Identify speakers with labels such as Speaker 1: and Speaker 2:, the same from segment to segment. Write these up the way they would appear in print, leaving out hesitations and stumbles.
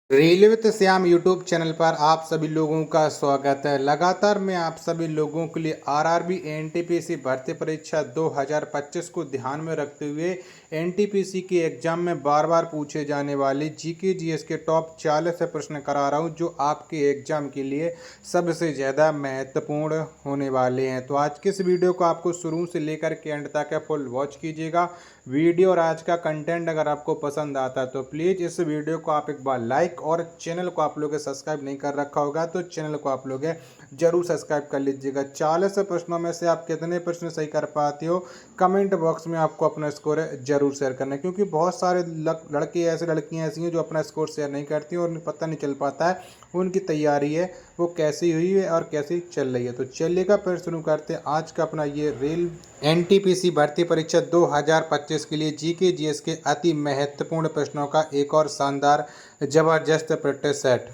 Speaker 1: Railway with Shyam YouTube channel पर आप सभी लोगों का स्वागत है। लगातार मैं आप सभी लोगों के लिए आरआरबी एनटीपीसी भर्ती परीक्षा 2025 को ध्यान में रखते हुए एनटीपीसी के एग्जाम में बार बार पूछे जाने वाले जीके जीएस के टॉप 40 से प्रश्न करा रहा हूं, जो आपके एग्जाम के लिए सबसे ज़्यादा महत्वपूर्ण होने वाले हैं। तो आज के इस वीडियो को आपको शुरू से लेकर के एंड तक फुल वॉच कीजिएगा। वीडियो और आज का कंटेंट अगर आपको पसंद आता है तो प्लीज़ इस वीडियो को आप एक बार लाइक और चैनल को आप लोग सब्सक्राइब नहीं कर रखा होगा तो चैनल को आप लोग जरूर सब्सक्राइब कर लीजिएगा। 40 प्रश्नों में से आप कितने प्रश्न सही कर पाते हो कमेंट बॉक्स में आपको अपना स्कोर जरूर शेयर करना है, क्योंकि बहुत सारे लड़कियां ऐसी हैं जो अपना स्कोर शेयर नहीं करती और उन्हें पता नहीं चल पाता है उनकी तैयारी है वो कैसी हुई है और कैसी चल रही है। तो चलिएगा फिर शुरू करते हैं आज का अपना ये रेल एनटीपीसी भर्ती परीक्षा 2025 के लिए जीके जीएस के अति महत्वपूर्ण प्रश्नों का एक और शानदार जबरदस्त प्रैक्टिस सेट।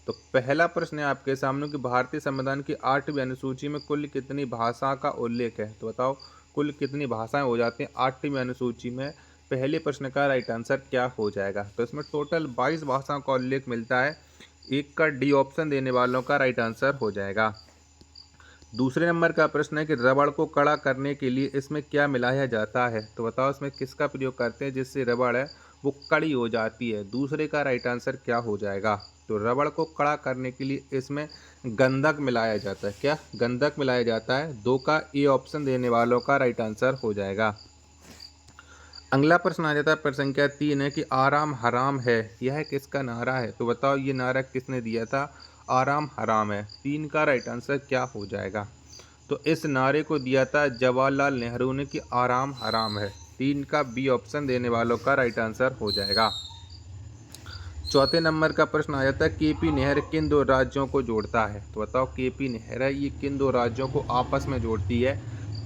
Speaker 1: तो पहला प्रश्न है आपके सामने कि भारतीय संविधान की 8वीं अनुसूची में कुल कितनी भाषा का उल्लेख है। तो बताओ कुल कितनी भाषाएं हो जाती हैं 8वीं अनुसूची में। पहले प्रश्न का राइट आंसर क्या हो जाएगा। तो इसमें टोटल 22 भाषाओं का उल्लेख मिलता है। एक का डी ऑप्शन देने वालों का राइट आंसर हो जाएगा। दूसरे नंबर का प्रश्न है कि रबड़ को कड़ा करने के लिए इसमें क्या मिलाया जाता है। तो बताओ इसमें किसका प्रयोग करते हैं जिससे रबड़ है वो कड़ी हो जाती है। दूसरे का राइट आंसर क्या हो जाएगा। तो रबड़ को कड़ा करने के लिए इसमें गंधक मिलाया जाता है। क्या गंधक मिलाया जाता है। दो का ए ऑप्शन देने वालों का राइट आंसर हो जाएगा। अगला प्रश्न आ जाता है प्रश्न संख्या 3 है कि आराम हराम है यह किसका नारा है। तो बताओ ये नारा किसने दिया था। आराम हराम है। 3 का राइट आंसर क्या हो जाएगा। तो इस नारे को दिया था जवाहरलाल नेहरू ने कि आराम हराम है। 3 का बी ऑप्शन देने वालों का राइट आंसर हो जाएगा। चौथे नंबर का प्रश्न आ जाता है केपी नहर किन दो राज्यों को जोड़ता है। तो बताओ केपी नहर है ये किन दो राज्यों को आपस में जोड़ती है।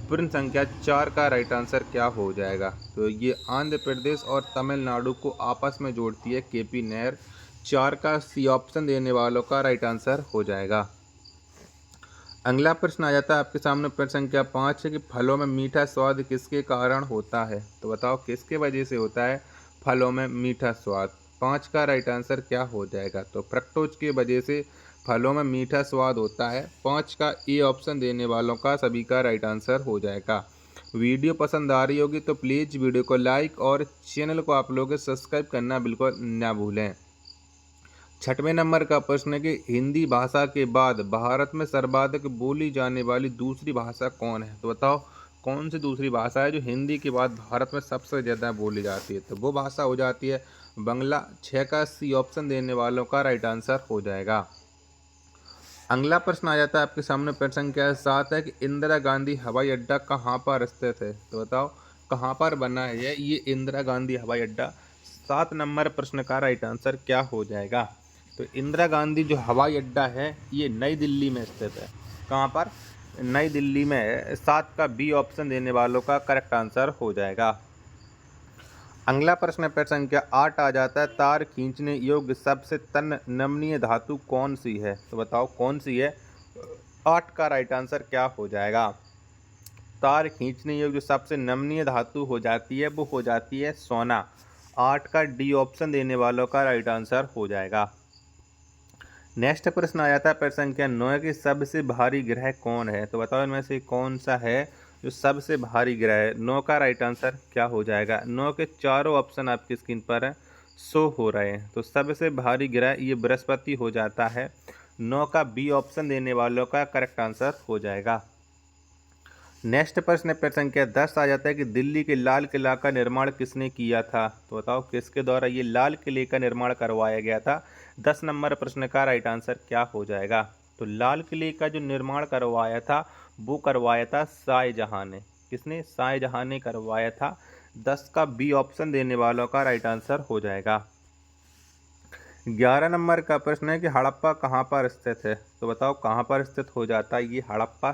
Speaker 1: प्रश्न संख्या 4 का राइट आंसर क्या हो जाएगा। तो ये आंध्र प्रदेश और तमिलनाडु को आपस में जोड़ती है केपी नहर। 4 का सी ऑप्शन देने वालों का राइट आंसर हो जाएगा। अगला प्रश्न आ जाता है आपके सामने प्रश्न संख्या 5 है कि फलों में मीठा स्वाद किसके कारण होता है। तो बताओ किसके वजह से होता है फलों में मीठा स्वाद। 5 का राइट आंसर क्या हो जाएगा। तो फ्रक्टोज की वजह से फलों में मीठा स्वाद होता है। 5 का ए ऑप्शन देने वालों का सभी का राइट आंसर हो जाएगा। वीडियो पसंद आ रही होगी तो प्लीज़ वीडियो को लाइक और चैनल को आप लोग सब्सक्राइब करना बिल्कुल ना भूलें। छठवें नंबर का प्रश्न है कि हिंदी भाषा के बाद भारत में सर्वाधिक बोली जाने वाली दूसरी भाषा कौन है। तो बताओ कौन सी दूसरी भाषा है जो हिंदी के बाद भारत में सबसे ज़्यादा बोली जाती है। तो वो भाषा हो जाती है बंगला। 6 का सी ऑप्शन देने वालों का राइट आंसर हो जाएगा। अगला प्रश्न आ जाता है आपके सामने प्रश्न संख्या 7 है कि इंदिरा गांधी हवाई अड्डा कहाँ पर स्थित है। तो बताओ कहाँ पर बना है ये इंदिरा गांधी हवाई अड्डा। 7 नंबर प्रश्न का राइट आंसर क्या हो जाएगा। तो इंदिरा गांधी जो हवाई अड्डा है ये नई दिल्ली में स्थित है। कहाँ पर नई दिल्ली में है। 7 का बी ऑप्शन देने वालों का करेक्ट आंसर हो जाएगा। अगला प्रश्न प्रश्न संख्या 8 आ जाता है तार खींचने योग्य सबसे तन नमनीय धातु कौन सी है। तो बताओ कौन सी है। 8 का राइट आंसर क्या हो जाएगा। तार खींचने योग्य सबसे नमनीय धातु हो जाती है वो हो जाती है सोना। 8 का डी ऑप्शन देने वालों का राइट आंसर हो जाएगा। नेक्स्ट प्रश्न आ जाता है प्रश्न संख्या 9 कि सबसे भारी ग्रह कौन है। तो बताओ इनमें से कौन सा है जो सबसे भारी ग्रह है। 9 का राइट आंसर क्या हो जाएगा। 9 के चारों ऑप्शन आपकी स्क्रीन पर शो हो रहे हैं। तो सबसे भारी ग्रह ये बृहस्पति हो जाता है। 9 का बी ऑप्शन देने वालों का करेक्ट आंसर हो जाएगा। नेक्स्ट प्रश्न प्रश्न संख्या 10 आ जाता है कि दिल्ली के लाल किला का निर्माण किसने किया था। तो बताओ किसके द्वारा ये लाल किले का निर्माण करवाया गया था। 10 नंबर प्रश्न का राइट आंसर क्या हो जाएगा। तो लाल किले का जो निर्माण करवाया था वो करवाया था शाहजहां ने। किसने। शाहजहां ने करवाया था। 10 का बी ऑप्शन देने वालों का राइट आंसर हो जाएगा। 11 नंबर का प्रश्न है कि हड़प्पा कहाँ पर स्थित है। तो बताओ कहाँ पर स्थित हो जाता है ये हड़प्पा।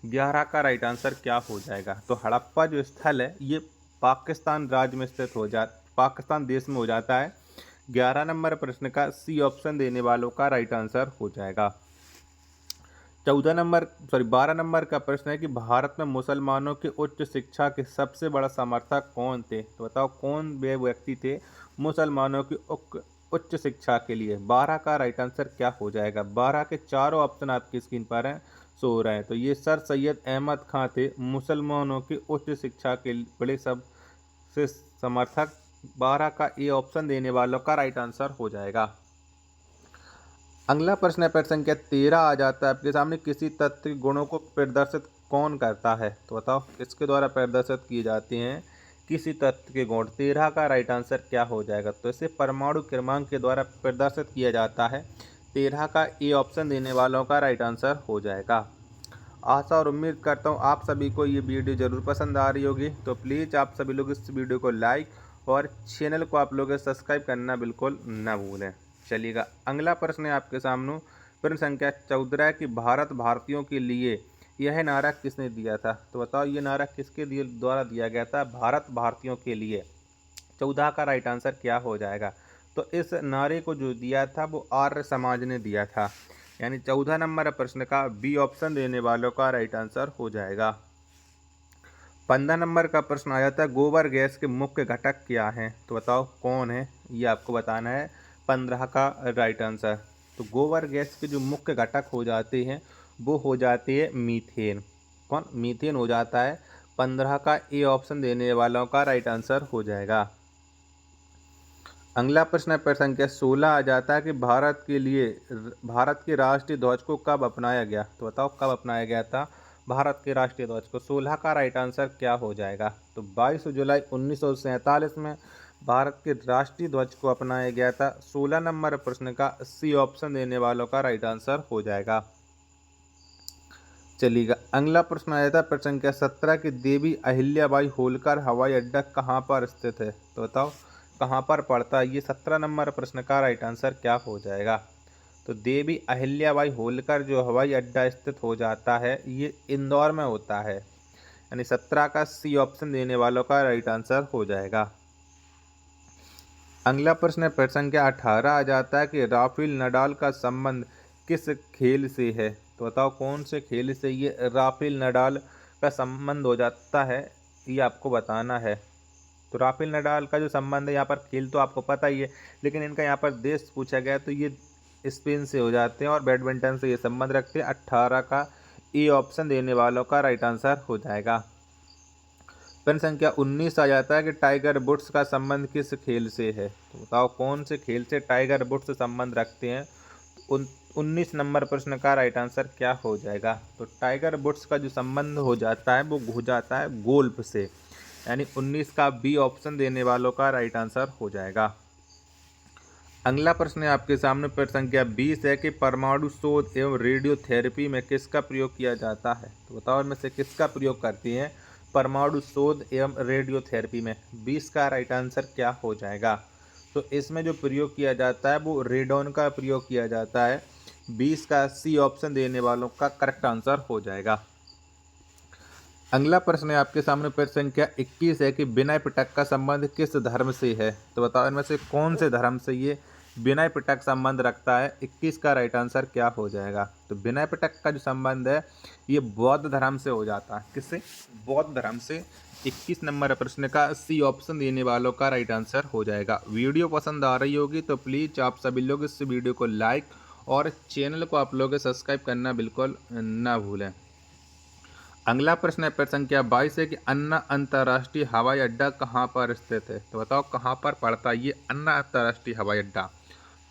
Speaker 1: 11 का राइट आंसर क्या हो जाएगा। तो हड़प्पा जो स्थल है ये पाकिस्तान राज्य में स्थित हो पाकिस्तान देश में हो जाता है। 11 नंबर प्रश्न का सी ऑप्शन देने वालों का राइट आंसर हो जाएगा। 12 नंबर का प्रश्न है कि भारत में मुसलमानों की उच्च शिक्षा के सबसे बड़ा समर्थक कौन थे। तो बताओ कौन वे व्यक्ति थे मुसलमानों की उच्च शिक्षा के लिए। 12 का राइट आंसर क्या हो जाएगा? 12 के चारों ऑप्शन आपकी स्क्रीन पर हैं, शो हो रहे हैं। तो ये सर सैयद अहमद खां थे, मुसलमानों की उच्च शिक्षा के बड़े सबसे समर्थक। 12 का ए ऑप्शन देने वालों का राइट आंसर हो जाएगा। अगला प्रश्न है प्रश्न संख्या 13 आ जाता है आपके सामने, किसी तत्व के गुणों को प्रदर्शित कौन करता है? तो बताओ किसके द्वारा प्रदर्शित किए जाते हैं किसी तत्व के गुण? 13 का राइट आंसर क्या हो जाएगा? तो इसे परमाणु क्रमांक के द्वारा प्रदर्शित किया जाता है। 13 का ए ऑप्शन देने वालों का राइट आंसर हो जाएगा। आशा और उम्मीद करता हूँ आप सभी को ये वीडियो ज़रूर पसंद आ रही होगी। तो प्लीज़ आप सभी लोग इस वीडियो को लाइक और चैनल को आप लोग सब्सक्राइब करना बिल्कुल न भूलें। चलिएगा अगला प्रश्न है आपके सामने, प्रश्न संख्या 14 कि भारत भारतीयों के लिए यह नारा किसने दिया था? तो बताओ ये नारा किसके द्वारा दिया गया था? भारत भारतीयों के लिए। 14 का राइट आंसर क्या हो जाएगा? तो इस नारे को जो दिया था वो आर्य समाज ने दिया था, यानी 14 नंबर प्रश्न का बी ऑप्शन देने वालों का राइट आंसर हो जाएगा। 15 नंबर का प्रश्न आ जाता है, गोबर गैस के मुख्य घटक क्या हैं? तो बताओ कौन है, ये आपको बताना है। 15 का राइट आंसर। तो गोबर गैस के जो मुख्य घटक हो जाते हैं वो हो जाती है मीथेन। कौन? मीथेन हो जाता है। 15 का ए ऑप्शन देने वालों का राइट आंसर हो जाएगा। अगला प्रश्न है प्रश्न संख्या 16 आ जाता है कि भारत के राष्ट्रीय ध्वज को कब अपनाया गया? तो बताओ कब अपनाया गया था भारत के राष्ट्रीय ध्वज को? 16 का राइट आंसर क्या हो जाएगा? तो 22 जुलाई 1947 में भारत के राष्ट्रीय ध्वज को अपनाया गया था। 16 नंबर प्रश्न का सी ऑप्शन देने वालों का राइट आंसर हो जाएगा। चलिएगा अगला प्रश्न आ जाता है प्रश्न संख्या 17 की देवी अहिल्याबाई होलकर हवाई अड्डा कहाँ पर स्थित है? तो बताओ कहाँ पर पड़ता है? ये 17 नंबर प्रश्न का राइट आंसर क्या हो जाएगा? तो देवी अहिल्याबाई होलकर जो हवाई अड्डा स्थित हो जाता है ये इंदौर में होता है, यानी 17 का सी ऑप्शन देने वालों का राइट आंसर हो जाएगा। अगला प्रश्न है प्रश्न संख्या 18 आ जाता है कि राफेल नडाल का संबंध किस खेल से है? तो बताओ कौन से खेल से ये राफेल नडाल का संबंध हो जाता है, ये आपको बताना है। तो राफेल नडाल का जो संबंध है, यहाँ पर खेल तो आपको पता ही है, लेकिन इनका यहाँ पर देश पूछा गया तो ये स्पेन से हो जाते हैं और बैडमिंटन से ये संबंध रखते हैं। 18 का ए ऑप्शन देने वालों का राइट आंसर हो जाएगा। प्रश्न संख्या 19 आ जाता है कि टाइगर वुड्स का संबंध किस खेल से है? तो बताओ कौन से खेल से टाइगर वुड्स संबंध रखते हैं? 19 नंबर प्रश्न का राइट आंसर क्या हो जाएगा? तो टाइगर वुड्स का जो संबंध हो जाता है वो हो जाता है गोल्फ से, यानी 19 का बी ऑप्शन देने वालों का राइट आंसर हो जाएगा। अगला प्रश्न है आपके सामने प्रश्न संख्या 20 है कि परमाणु शोध एवं रेडियोथेरेपी में किसका प्रयोग किया जाता है? तो बताओ इनमें से किसका प्रयोग करती हैं परमाणु शोध एवं रेडियोथेरेपी में? 20 का राइट आंसर क्या हो जाएगा? तो इसमें जो प्रयोग किया जाता है वो रेडॉन का प्रयोग किया जाता है। 20 का सी ऑप्शन देने वालों का करेक्ट आंसर हो जाएगा। अगला प्रश्न है आपके सामने प्रश्न संख्या 21 है कि विनय पिटक का संबंध किस धर्म से है? तो बताओ इनमें से कौन से धर्म से ये विनय पिटक संबंध रखता है? 21 का राइट आंसर क्या हो जाएगा? तो विनय पिटक का जो संबंध है ये बौद्ध धर्म से हो जाता है। किससे? बौद्ध धर्म से। 21 नंबर प्रश्न का सी ऑप्शन देने वालों का राइट आंसर हो जाएगा। वीडियो पसंद आ रही होगी तो प्लीज़ आप सभी लोग इस वीडियो को लाइक और चैनल को आप लोग सब्सक्राइब करना बिल्कुल ना भूलें। अगला प्रश्न है प्रश्न संख्या 22 है कि अन्ना अंतर्राष्ट्रीय हवाई अड्डा कहाँ पर स्थित है? तो बताओ कहाँ पर पड़ता है ये अन्ना अंतर्राष्ट्रीय हवाई अड्डा?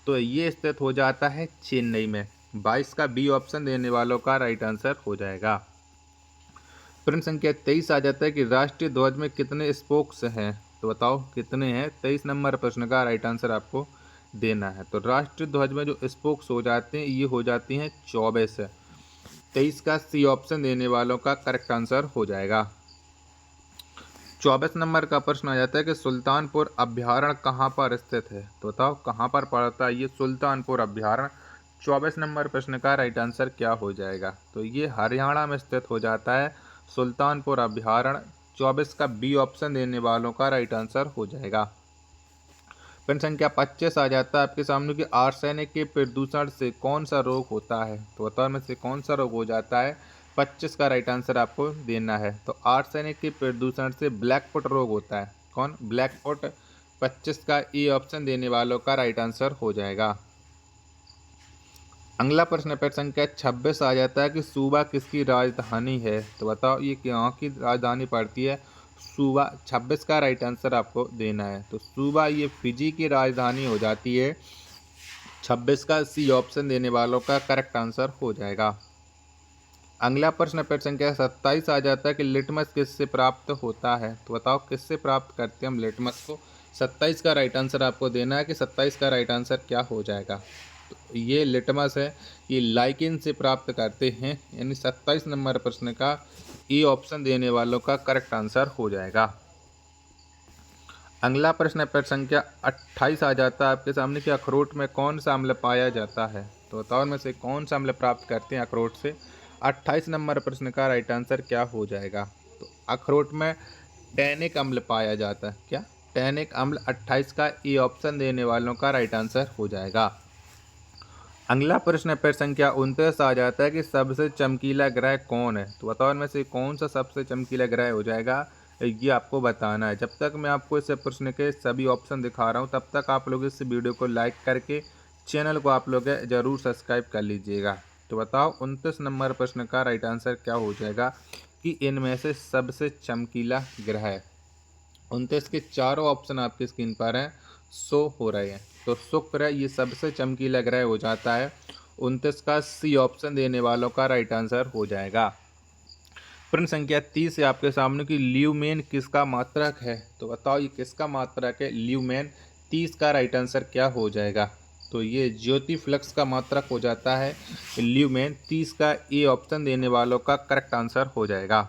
Speaker 1: तो ये स्थित हो जाता है चेन्नई में। 22 का बी ऑप्शन देने वालों का राइट आंसर हो जाएगा। प्रश्न संख्या 23 आ जाता है कि राष्ट्रीय ध्वज में कितने स्पोक्स हैं? तो बताओ कितने हैं? 23 नंबर प्रश्न का राइट आंसर आपको देना है। तो राष्ट्रीय ध्वज में जो स्पोक्स हो जाते हैं ये हो जाती हैं 24। 23 का सी ऑप्शन देने वालों का करेक्ट आंसर हो जाएगा। 24 नंबर का प्रश्न आ जाता है कि सुल्तानपुर अभ्यारण्य कहाँ पर स्थित है? तो बताओ कहाँ पर पड़ता है ये सुल्तानपुर अभ्यारण्य? 24 नंबर प्रश्न का राइट आंसर क्या हो जाएगा? तो ये हरियाणा में स्थित हो जाता है सुल्तानपुर अभ्यारण्य। 24 का बी ऑप्शन देने वालों का राइट आंसर हो जाएगा। प्रश्न संख्या 25 आ जाता है आपके सामने कि आर्सेनिक के प्रदूषण से कौन सा रोग होता है? तो बताओ में से कौन सा रोग हो जाता है? 25 का राइट आंसर आपको देना है। तो आर्सेनिक के प्रदूषण से ब्लैकफुट रोग होता है। कौन? ब्लैकफुट 25 का ए ऑप्शन देने वालों का राइट आंसर हो जाएगा। अगला प्रश्न पेड़ संख्या 26 आ जाता है कि सूबा किसकी राजधानी है। तो बताओ ये कहाँ की राजधानी पड़ती है। सूबा 26 का राइट आंसर आपको देना है। तो सूबा ये फिजी की राजधानी हो जाती है। 26 का सी ऑप्शन देने वालों का करेक्ट आंसर हो जाएगा। अगला प्रश्न पेड़ संख्या 27 आ जाता है कि लिटमस किससे प्राप्त होता है। तो बताओ किससे प्राप्त करते हैं हम लिटमस को। 27 का राइट आंसर आपको देना है कि 27 का राइट आंसर क्या हो जाएगा। तो ये लिटमस है, ये लाइकिन से प्राप्त करते हैं, यानी 27 नंबर प्रश्न का ए ऑप्शन देने वालों का करेक्ट आंसर हो जाएगा। अगला प्रश्न प्रश्न संख्या 28 आ जाता है आपके सामने कि अखरोट में कौन सा अम्ल पाया जाता है। तो बताओ में से कौन सा अम्ल प्राप्त करते हैं अखरोट से। 28 नंबर प्रश्न का राइट आंसर क्या हो जाएगा। तो अखरोट में टैनिक अम्ल पाया जाता है। क्या टैनिक अम्ल 28 का ए ऑप्शन देने वालों का राइट आंसर हो जाएगा। अगला प्रश्न पेड़ संख्या 29 आ जाता है कि सबसे चमकीला ग्रह कौन है। तो बताओ इनमें से कौन सा सबसे चमकीला ग्रह हो जाएगा, ये आपको बताना है। जब तक मैं आपको इस प्रश्न के सभी ऑप्शन दिखा रहा हूँ तब तक आप लोग इस वीडियो को लाइक करके चैनल को आप लोग ज़रूर सब्सक्राइब कर लीजिएगा। तो बताओ 29 नंबर प्रश्न का राइट आंसर क्या हो जाएगा कि इनमें से सबसे चमकीला ग्रह है। 29 के चारों ऑप्शन आपकी स्क्रीन पर हैं, शो हो रहे हैं। तो शुक्र ये सबसे चमकीला ग्रह हो जाता है। 29 का सी ऑप्शन देने वालों का राइट आंसर हो जाएगा। प्रश्न संख्या 30 है आपके सामने कि ल्यूमेन किसका मात्रक है। तो बताओ ये किसका मात्रक है ल्यूमेन। 30 का राइट आंसर क्या हो जाएगा। तो ये ज्योति फ्लक्स का मात्रक हो जाता है ल्यूमेन। 30 का ए ऑप्शन देने वालों का करेक्ट आंसर हो जाएगा।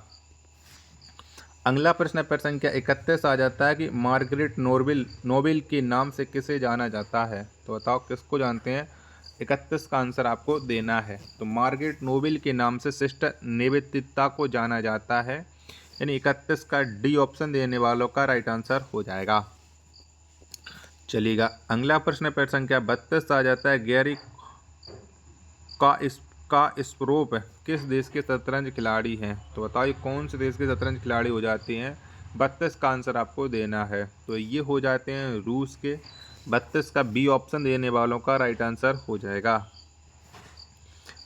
Speaker 1: अगला प्रश्न प्रश्न संख्या 31 आ जाता है कि मार्गरेट नोबेल के नाम से किसे जाना जाता है। तो बताओ किसको जानते हैं। 31 का आंसर आपको देना है। तो मार्गरेट नोबेल के नाम से सिस्टर निवेदिता को जाना जाता है, यानी 31 का डी ऑप्शन देने वालों का राइट आंसर हो जाएगा। चलिएगा अगला प्रश्न प्रश्न संख्या 32 आ जाता है गैरी कास्परोव किस देश के शतरंज खिलाड़ी हैं। तो बताइए कौन से देश के शतरंज खिलाड़ी हो जाते हैं। 32 का आंसर आपको देना है। तो ये हो जाते हैं रूस के। 32 का बी ऑप्शन देने वालों का राइट आंसर हो जाएगा।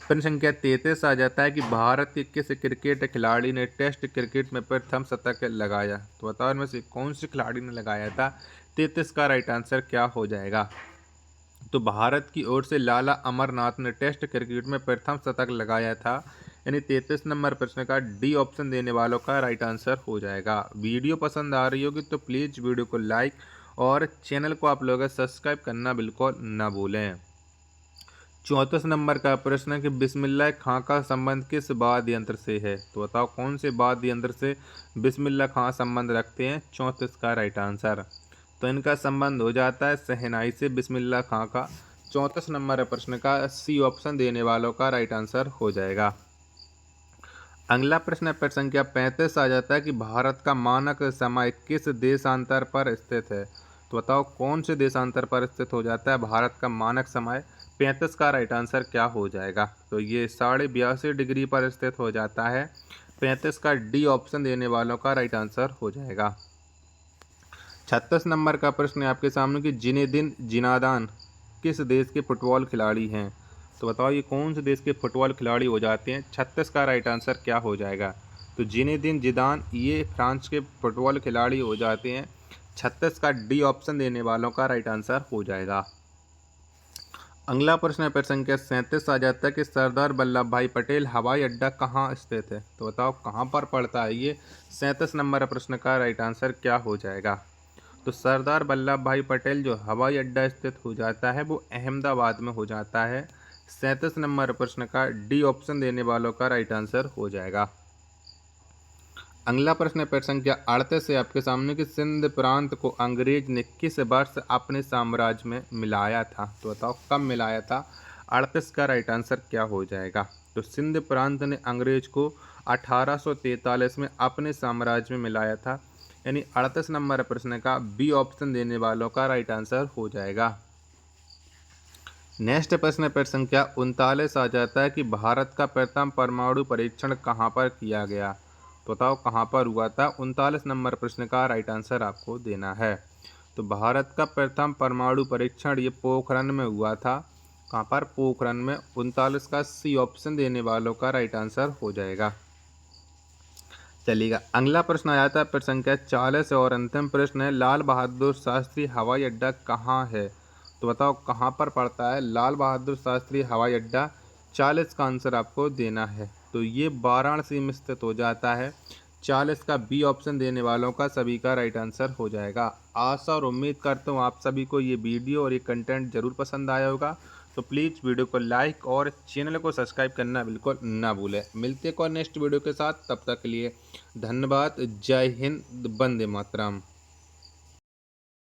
Speaker 1: प्रश्न संख्या 33 आ जाता है कि भारत के किस क्रिकेट खिलाड़ी ने टेस्ट क्रिकेट में प्रथम शतक लगाया। तो बताओ इनमें से कौन से खिलाड़ी ने लगाया था। 33 का राइट आंसर क्या हो जाएगा। तो भारत की ओर से लाला अमरनाथ ने टेस्ट क्रिकेट में प्रथम शतक लगाया था, यानी 33 नंबर प्रश्न का डी ऑप्शन देने वालों का राइट आंसर हो जाएगा। वीडियो पसंद आ रही होगी तो प्लीज़ वीडियो को लाइक और चैनल को आप लोग सब्सक्राइब करना बिल्कुल ना भूलें। 34 नंबर का प्रश्न है कि बिस्मिल्लाह खां का संबंध किस वाद्य यंत्र से है। तो बताओ कौन से वाद्य यंत्र से बिस्मिल्लाह खां संबंध रखते हैं। 34 का राइट आंसर। तो इनका संबंध हो जाता है शहनाई से बिस्मिल्लाह खां का। 34 नंबर प्रश्न का सी ऑप्शन देने वालों का राइट आंसर हो जाएगा। अगला प्रश्न प्रश्न संख्या 35 आ जाता है कि भारत का मानक समय किस देशांतर पर स्थित है। तो बताओ कौन से देशांतर पर स्थित हो जाता है भारत का मानक समय। 35 का राइट आंसर क्या हो जाएगा। तो ये 82.5 डिग्री पर स्थित हो जाता है। 35 का डी ऑप्शन देने वालों का राइट आंसर हो जाएगा। 36 नंबर का प्रश्न है आपके सामने कि जिनेदिन जिनादान किस देश के फुटबॉल खिलाड़ी हैं। तो बताओ ये कौन से देश के फुटबॉल खिलाड़ी हो जाते हैं। 36 का राइट आंसर क्या हो जाएगा। तो जिनेदिन जिदान ये फ्रांस के फुटबॉल खिलाड़ी हो जाते हैं। 36 का डी ऑप्शन देने वालों का राइट आंसर हो जाएगा। अगला प्रश्न प्रश्न संख्या 37 आ जाता है कि सरदार वल्लभ भाई पटेल हवाई अड्डा कहाँ स्थित है। तो बताओ कहाँ पर पड़ता है ये। 37 नंबर प्रश्न का राइट आंसर क्या हो जाएगा। तो सरदार वल्लभ भाई पटेल जो हवाई अड्डा स्थित हो जाता है वो अहमदाबाद में हो जाता है। 37 नंबर प्रश्न का डी ऑप्शन देने वालों का राइट आंसर हो जाएगा। अगला प्रश्न प्रश्न संख्या 38 से आपके सामने कि सिंध प्रांत को अंग्रेज ने किस वर्ष अपने साम्राज्य में मिलाया था। तो बताओ कब मिलाया था। 38 का राइट आंसर क्या हो जाएगा। तो सिंध प्रांत ने अंग्रेज को 1843 में अपने साम्राज्य में मिलाया था, यानी 38 नंबर प्रश्न का बी ऑप्शन देने वालों का राइट आंसर हो जाएगा। नेक्स्ट प्रश्न प्रश्न संख्या 39 आ जाता है कि भारत का प्रथम परमाणु परीक्षण कहाँ पर किया गया। तो बताओ कहाँ पर हुआ था। 39 नंबर प्रश्न का राइट आंसर आपको देना है। तो भारत का प्रथम परमाणु परीक्षण ये पोखरण में हुआ था। कहाँ पर? पोखरण में। 39 का सी ऑप्शन देने वालों का राइट आंसर हो जाएगा। चलिएगा, अगला प्रश्न आया था प्रश्न संख्या 40 और अंतिम प्रश्न है, लाल बहादुर शास्त्री हवाई अड्डा कहाँ है? तो बताओ कहाँ पर पड़ता है लाल बहादुर शास्त्री हवाई अड्डा? 40 का आंसर आपको देना है। तो ये वाराणसी में स्थित हो जाता है। 40 का बी ऑप्शन देने वालों का सभी का राइट आंसर हो जाएगा। आशा और उम्मीद करता हूँ आप सभी को ये वीडियो और ये कंटेंट जरूर पसंद आया होगा। तो प्लीज़ वीडियो को लाइक और चैनल को सब्सक्राइब करना बिल्कुल ना भूलें। मिलते हैं नेक्स्ट वीडियो के साथ, तब तक के लिए धन्यवाद। जय हिंद, वंदे मातरम।